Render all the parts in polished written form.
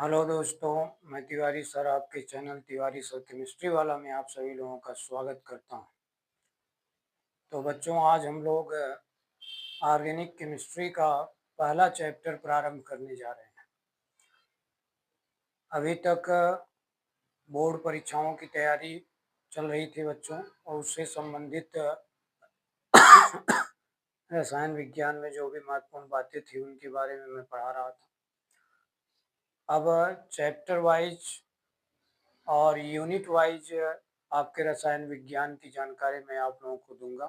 Hello दोस्तों, मैं Tiwari sir आपके चैनल तिवारी सर केमिस्ट्री वाला में आप सभी लोगों का स्वागत करता हूं। तो बच्चों, आज हम लोग ऑर्गेनिक केमिस्ट्री का पहला चैप्टर प्रारंभ करने जा रहे हैं। अभी तक बोर्ड परीक्षाओं की तैयारी चल रही थी बच्चों, और उससे संबंधित रसायन विज्ञान में जो भी महत्वपूर्ण बातें थी उनके बारे में मैं पढ़ा रहा था। अब चैप्टर वाइज और यूनिट वाइज आपके रसायन विज्ञान की जानकारी मैं आप लोगों को दूंगा।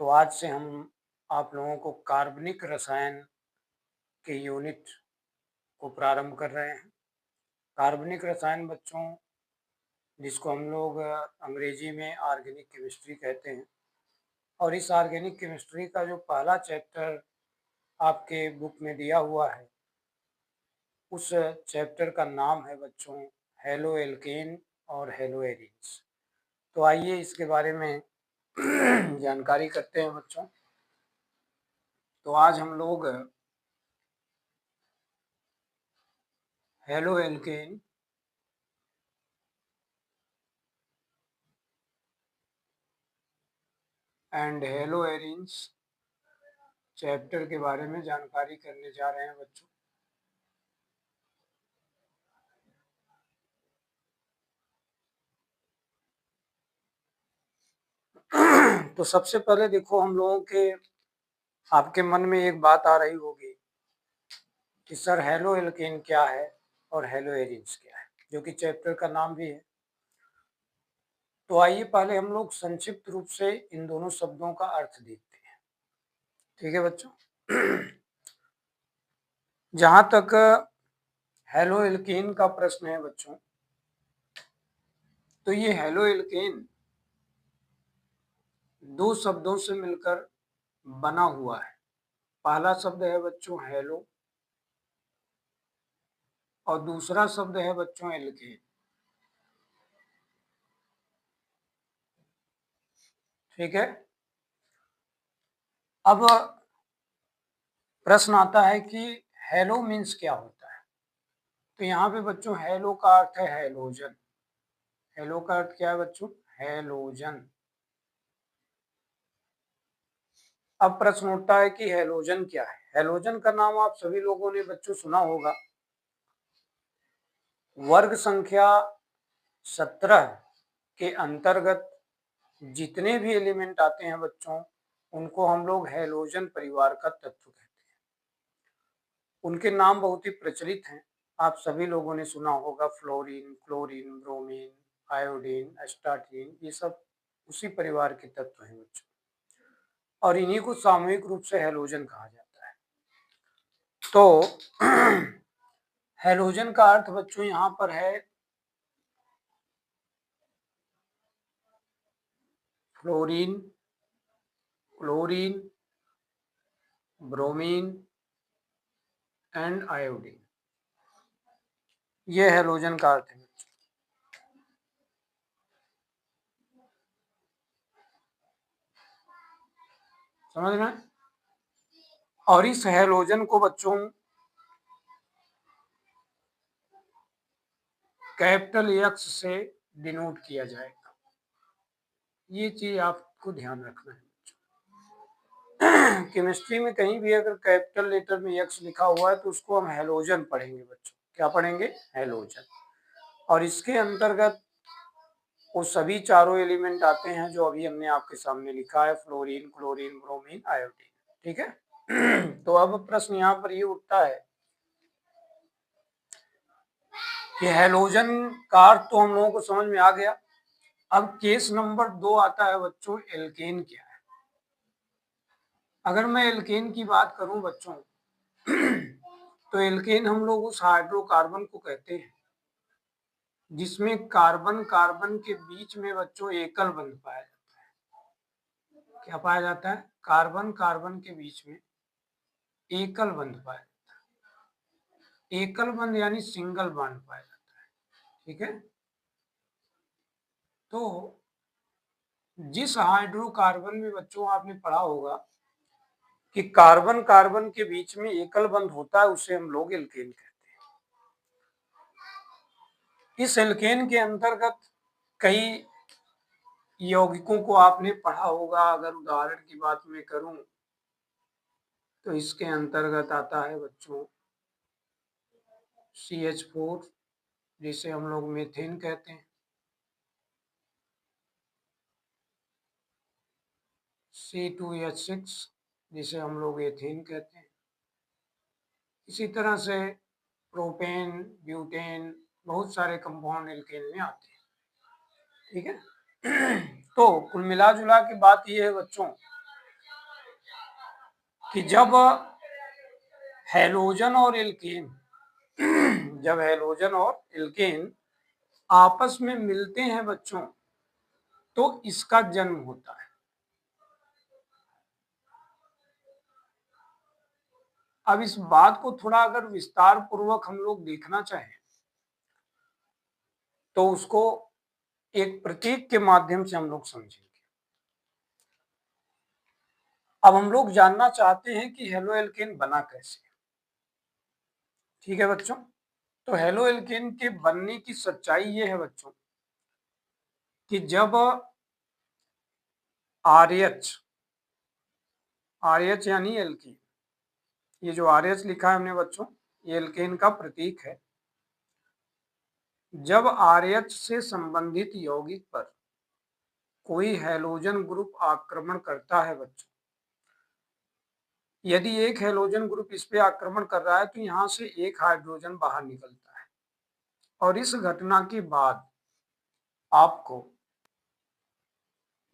तो आज से हम आप लोगों को कार्बनिक रसायन के यूनिट को प्रारंभ कर रहे हैं। कार्बनिक रसायन बच्चों, जिसको हम लोग अंग्रेजी में ऑर्गेनिक केमिस्ट्री कहते हैं, और इस ऑर्गेनिक केमिस्ट्री का जो पहला चैप्टर आपके बुक में दिया हुआ है, उस चैप्टर का नाम है बच्चों हेलो एल्केन और हेलो एरिन्स। तो आइए इसके बारे में जानकारी करते हैं बच्चों। तो आज हम लोग halo alkane and hello arenes chapter के बारे में जानकारी करने जा रहे हैं बच्चों। तो सबसे पहले देखो, हम लोगों के आपके मन में एक बात आ रही होगी कि सर हेलो एल्केन क्या है और हेलो एरिन्स क्या है, जो कि चैप्टर का नाम भी है। तो आइए पहले हम लोग संक्षिप्त रूप से इन दोनों शब्दों का अर्थ देखते हैं। ठीक है बच्चों। जहां तक हेलो एल्केन का प्रश्न है बच्चों, तो ये हेलो एल्केन दो शब्दों से मिलकर बना हुआ है। पहला शब्द है बच्चों हेलो, और दूसरा शब्द है बच्चों एल्केन। ठीक है। अब प्रश्न आता है कि हेलो मीन्स क्या होता है। तो यहाँ पे बच्चों हेलो का अर्थ है हेलोजन। हेलो का अर्थ क्या है बच्चों? हेलोजन। अब प्रश्न उठता है कि हेलोजन क्या है। हेलोजन का नाम आप सभी लोगों ने बच्चों सुना होगा। वर्ग संख्या 17 के अंतर्गत जितने भी एलिमेंट आते हैं बच्चों, उनको हम लोग हेलोजन परिवार का तत्व कहते हैं। उनके नाम बहुत ही प्रचलित हैं, आप सभी लोगों ने सुना होगा। Fluorine, chlorine, bromine, iodine, astatine, ये सब उसी परिवार के तत्व हैं बच्चों, और इन्हीं को सामूहिक रूप से हेलोजन कहा जाता है। तो हेलोजन का अर्थ बच्चों यहाँ पर है fluorine, chlorine, bromine and iodine. ये हेलोजन का अर्थ है। समझ रहे हैं? और इस हेलोजन को बच्चों कैपिटल एक्स से डिनोट किया जाएगा। ये चीज आपको ध्यान रखना है। केमिस्ट्री में कहीं भी अगर कैपिटल लेटर में एक्स लिखा हुआ है तो उसको हम हेलोजन पढ़ेंगे बच्चों। क्या पढ़ेंगे? हेलोजन। और इसके अंतर्गत वो सभी चारों एलिमेंट आते हैं जो अभी हमने आपके सामने लिखा है, फ्लोरीन, क्लोरीन, ब्रोमीन, आयोडीन। ठीक है। तो अब प्रश्न यहाँ पर ये उठता है कि हेलोजन का अर्थ तो हम लोगों को समझ में आ गया। अब केस नंबर 2 आता है बच्चों, एल्केन क्या है। अगर मैं एल्केन की बात करूं बच्चों, तो एल्केन हम लोग उस हाइड्रोकार्बन को कहते हैं जिसमें कार्बन कार्बन के बीच में बच्चों एकल बंध पाया जाता है। क्या पाया जाता है? कार्बन कार्बन के बीच में एकल बंध पाया जाता है। एकल बंध यानी सिंगल बॉन्ड पाया जाता है। ठीक है। तो जिस हाइड्रोकार्बन में बच्चों आपने पढ़ा होगा कि कार्बन कार्बन के बीच में एकल बंध होता है, उसे हम लोग एल्केन कहते हैं। इस एल्केन के अंतर्गत कई यौगिकों को आपने पढ़ा होगा। अगर उदाहरण की बात मैं करूं तो इसके अंतर्गत आता है बच्चों CH4, जिसे हम लोग मीथेन कहते हैं, C2H6, जिसे हम लोग एथेन कहते हैं। इसी तरह से प्रोपेन, ब्यूटेन, बहुत सारे कंपाउंड एल्केन में आते हैं। ठीक है। तो कुल मिला जुला के बात यह है बच्चों कि जब हैलोजन और एल्केन जब हैलोजन और एल्केन आपस में मिलते हैं बच्चों, तो इसका जन्म होता है। अब इस बात को थोड़ा अगर विस्तार पूर्वक हम लोग देखना चाहें तो उसको एक प्रतीक के माध्यम से हम लोग समझेंगे। अब हम लोग जानना चाहते हैं कि हेलो एल्केन बना कैसे। ठीक है बच्चों, तो हेलो एल्केन के बनने की सच्चाई ये है बच्चों कि जब RH यानी एल्कीन, ये जो RH लिखा है हमने बच्चों, ये एल्केन का प्रतीक है। जब RH से संबंधित यौगिक पर कोई हैलोजन ग्रुप आक्रमण करता है बच्चों, यदि एक हैलोजन ग्रुप इस पे आक्रमण कर रहा है तो यहां से एक हाइड्रोजन बाहर निकलता है और इस घटना के बाद आपको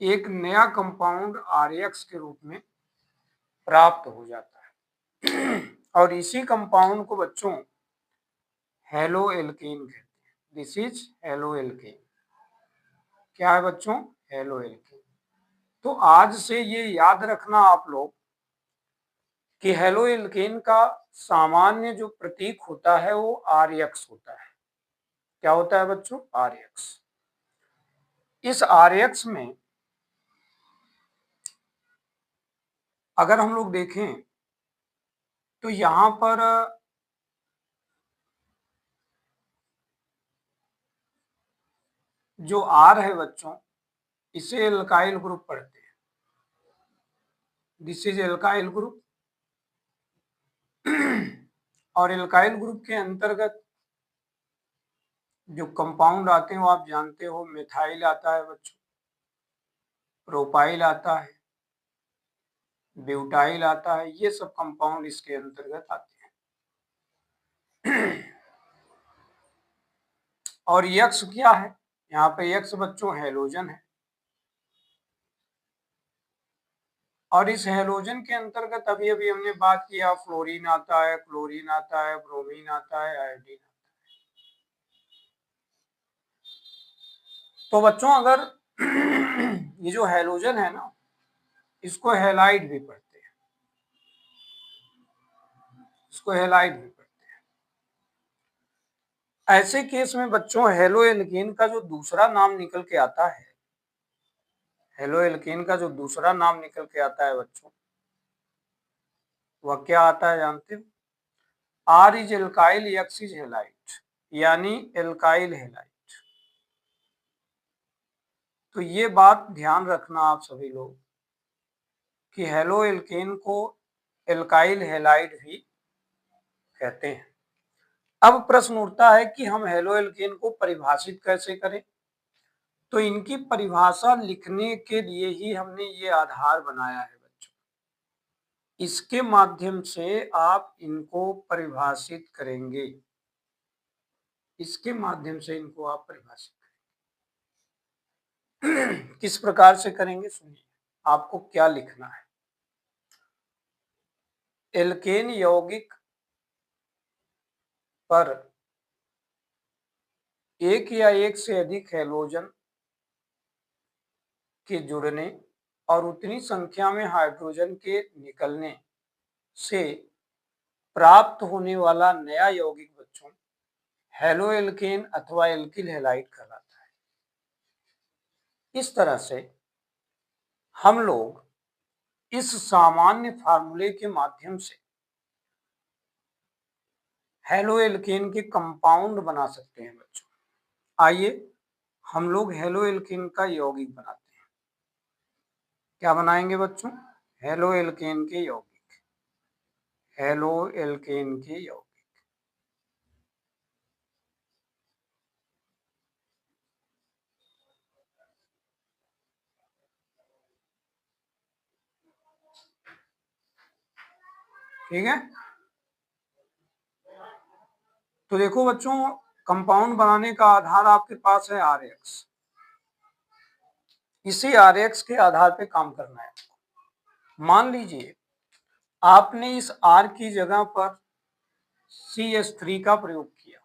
एक नया कंपाउंड RX के रूप में प्राप्त हो जाता है और इसी कंपाउंड को बच्चों हेलो एल्केन कहते हैं। This is halo alkane. क्या है बच्चों? Halo alkane. तो आज से ये याद रखना आप लोग कि हेलो एल्केन का सामान्य जो प्रतीक होता है वो RX होता है। क्या होता है बच्चों? RX। इस RX में अगर हम लोग देखें तो यहां पर जो R है बच्चों, इसे एल्काइल ग्रुप पढ़ते हैं। This is alkyl group. और एल्काइल ग्रुप के अंतर्गत जो कंपाउंड आते हैं वो आप जानते हो, मिथाइल आता है बच्चों, प्रोपाइल आता है, ब्यूटाइल आता है, ये सब कंपाउंड इसके अंतर्गत आते हैं। और यक्स क्या है? यहाँ पे यक्स बच्चों हैलोजन है और इस हैलोजन के अंतर्गत अभी अभी हमने बात किया, फ्लोरीन आता है, क्लोरीन आता है, ब्रोमीन आता है, आयोडीन आता है। तो बच्चों अगर ये जो हैलोजन है ना, इसको हैलाइड भी पढ़ते हैं, इसको हैलाइड भी पढ़ते हैं। ऐसे केस में बच्चों हेलो एल्केन का जो दूसरा नाम निकल के आता है, हेलो एल्केन का जो दूसरा नाम निकल के आता है बच्चों, वह क्या आता है जानते हो? R is alkyl, X is halide, यानी एल्काइल हेलाइट। तो ये बात ध्यान रखना आप सभी लोग कि हेलो एल्केन को एल्काइल हेलाइड भी कहते हैं। अब प्रश्न उठता है कि हम हेलो एल्केन को परिभाषित कैसे करें। तो इनकी परिभाषा लिखने के लिए ही हमने ये आधार बनाया है बच्चों। इसके माध्यम से आप इनको परिभाषित करेंगे, इसके माध्यम से इनको आप परिभाषित करेंगे। किस प्रकार से करेंगे सुनिए, आपको क्या लिखना है। एल्केन यौगिक पर एक या एक से अधिक हैलोजन के जुड़ने और उतनी संख्या में हाइड्रोजन के निकलने से प्राप्त होने वाला नया यौगिक बच्चों हेलो एल्केन अथवा एल्किल हैलाइड कहलाता है। इस तरह से हम लोग इस सामान्य फार्मूले के माध्यम से हेलो एल्केन के कंपाउंड बना सकते हैं बच्चों। आइए हम लोग हेलो एल्केन का यौगिक बनाते हैं। क्या बनाएंगे बच्चों? हेलो एल्केन के यौगिक। हेलो एल्केन के यौगिक। ठीक है, तो देखो बच्चों, कंपाउंड बनाने का आधार आपके पास है RX। इसी RX के आधार पे काम करना है। मान लीजिए आपने इस R की जगह पर CH3 का प्रयोग किया,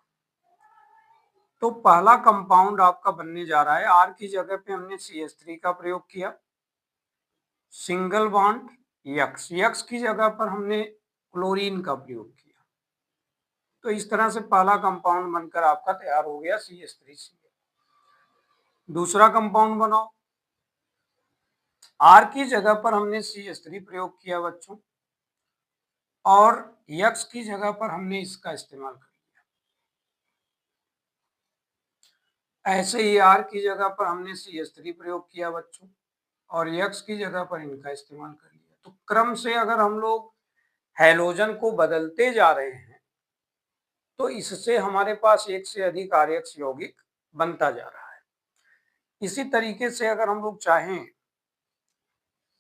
तो पहला कंपाउंड आपका बनने जा रहा है। R की जगह पे हमने CH3 का प्रयोग किया, सिंगल बॉन्ड यक्स। यक्स की जगह पर हमने क्लोरीन का प्रयोग किया। तो इस तरह से पहला कंपाउंड बनकर आपका तैयार हो गया CH3Cl। दूसरा कंपाउंड बनाओ। R की जगह पर हमने CH3 प्रयोग किया बच्चों, और यक्स की जगह पर हमने इसका इस्तेमाल कर लिया। ऐसे ही R की जगह पर हमने CH3 प्रयोग किया बच्चों, और यक्स की जगह पर इनका इस्तेमाल कर लिया। तो क्रम से अगर हम लोग हैलोजन को बदलते जा रहे हैं, तो इससे हमारे पास एक से अधिक RX यौगिक बनता जा रहा है। इसी तरीके से अगर हम लोग चाहें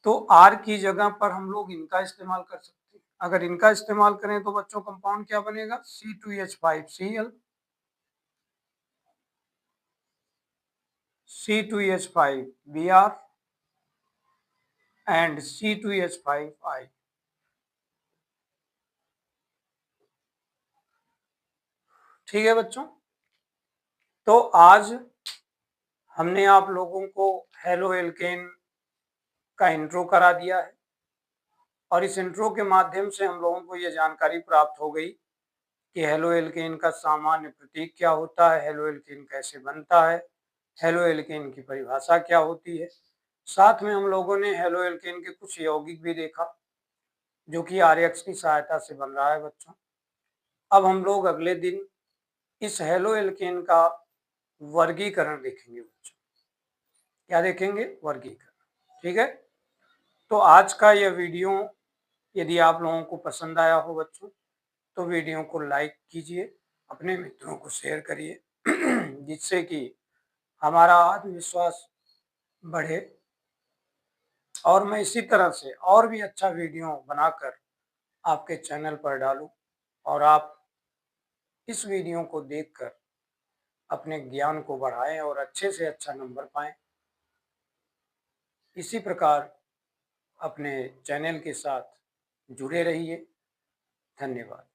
तो R की जगह पर हम लोग इनका इस्तेमाल कर सकते हैं। अगर इनका इस्तेमाल करें तो बच्चों कंपाउंड क्या बनेगा? C2H5Cl, C2H5Br and C2H5I। ठीक है बच्चों, तो आज हमने आप लोगों को हेलो एल्केन का इंट्रो करा दिया है, और इस इंट्रो के माध्यम से हम लोगों को ये जानकारी प्राप्त हो गई कि हेलो एल्केन का सामान्य प्रतीक क्या होता है, हेलो एल्केन कैसे बनता है, हेलो एल्केन की परिभाषा क्या होती है। साथ में हम लोगों ने हेलो एल्केन के कुछ यौगिक भी देखा जो कि RX की सहायता से बन रहा है बच्चों। अब हम लोग अगले दिन इस हेलो एल्केन का वर्गीकरण देखेंगे बच्चों। क्या देखेंगे? वर्गीकरण। ठीक है, तो आज का यह वीडियो यदि आप लोगों को पसंद आया हो बच्चों, तो वीडियो को लाइक कीजिए, अपने मित्रों को शेयर करिए जिससे कि हमारा आत्मविश्वास बढ़े, और मैं इसी तरह से और भी अच्छा वीडियो बनाकर आपके चैनल पर डालूं, और आप इस वीडियो को देखकर अपने ज्ञान को बढ़ाएं और अच्छे से अच्छा नंबर पाएं। इसी प्रकार अपने चैनल के साथ जुड़े रहिए। धन्यवाद।